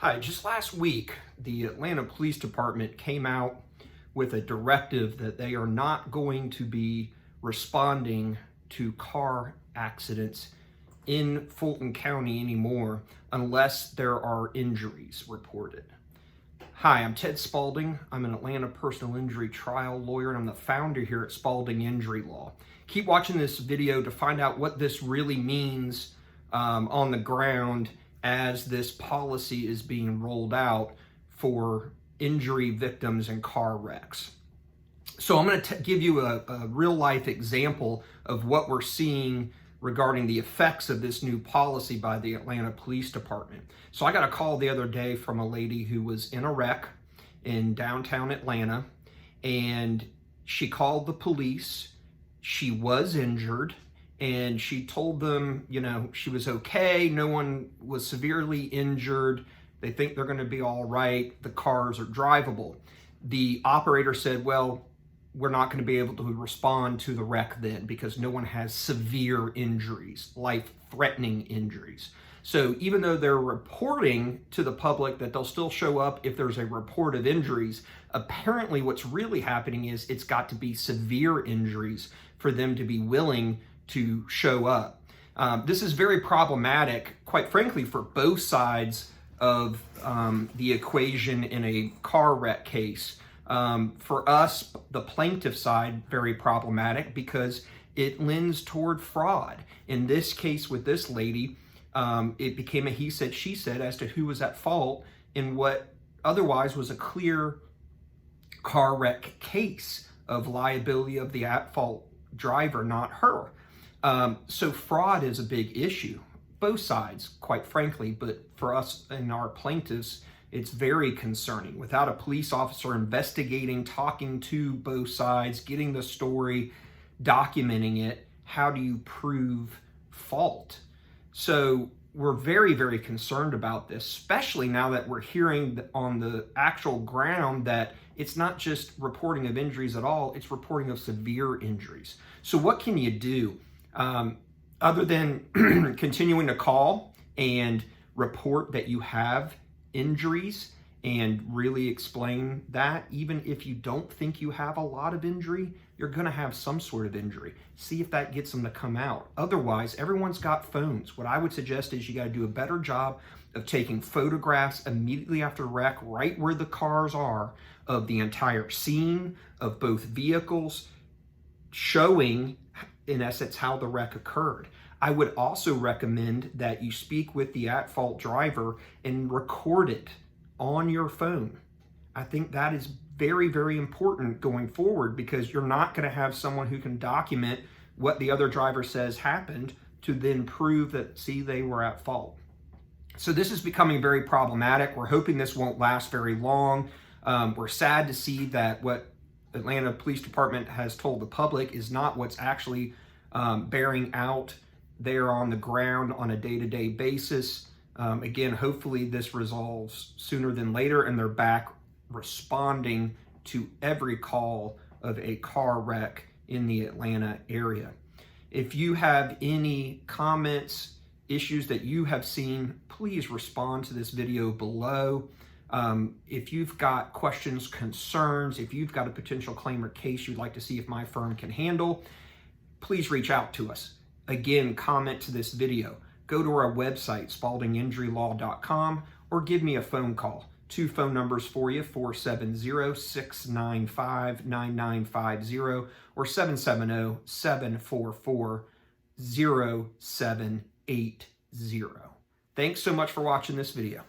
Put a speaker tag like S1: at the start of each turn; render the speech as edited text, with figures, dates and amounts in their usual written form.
S1: Hi, just last week, the Atlanta Police Department came out with a directive that they are not going to be responding to car accidents in Fulton County anymore unless there are injuries reported. Hi, I'm Ted Spaulding. I'm an Atlanta personal injury trial lawyer, and I'm the founder here at Spaulding Injury Law. Keep watching this video to find out what this really means on the ground as this policy is being rolled out for injury victims and car wrecks. So I'm going to give you a real life example of what we're seeing regarding the effects of this new policy by the Atlanta Police Department. So I got a call the other day from a lady who was in a wreck in downtown Atlanta, and she called the police. She was injured, and she told them, she was okay. No one was severely injured. They think they're going to be all right. The cars are drivable. The operator said, well, we're not going to be able to respond to the wreck then because no one has severe injuries, life-threatening injuries. So even though they're reporting to the public that they'll still show up if there's a report of injuries, apparently what's really happening is it's got to be severe injuries for them to be willing to show up. This is very problematic, quite frankly, for both sides of the equation in a car wreck case. For us, the plaintiff side, very problematic because it lends toward fraud. In this case with this lady, it became a he said, she said as to who was at fault in what otherwise was a clear car wreck case of liability of the at-fault driver, not her. So fraud is a big issue, both sides, quite frankly, but for us and our plaintiffs, it's very concerning. Without a police officer investigating, talking to both sides, getting the story, documenting it, how do you prove fault? So we're very, very concerned about this, especially now that we're hearing on the actual ground that it's not just reporting of injuries at all, it's reporting of severe injuries. So what can you do? Other than continuing to call and report that you have injuries and really explain that, even if you don't think you have a lot of injury, you're going to have some sort of injury. See if that gets them to come out. Otherwise, everyone's got phones. What I would suggest is you got to do a better job of taking photographs immediately after wreck, right where the cars are, of the entire scene, of both vehicles, showing in essence how the wreck occurred. I would also recommend that you speak with the at-fault driver and record it on your phone. I think that is very, very important going forward because you're not going to have someone who can document what the other driver says happened to then prove that, see, they were at fault. So this is becoming very problematic. We're hoping this won't last very long. We're sad to see that what Atlanta Police Department has told the public is not what's actually bearing out there on the ground on a day-to-day basis. Again, hopefully this resolves sooner than later and they're back responding to every call of a car wreck in the Atlanta area. If you have any comments, issues that you have seen, please respond to this video below. If you've got questions, concerns, if you've got a potential claim or case you'd like to see if my firm can handle, please reach out to us. Again, comment to this video. Go to our website, spaldinginjurylaw.com, or give me a phone call. Two phone numbers for you, 470-695-9950 or 770-744-0780. Thanks so much for watching this video.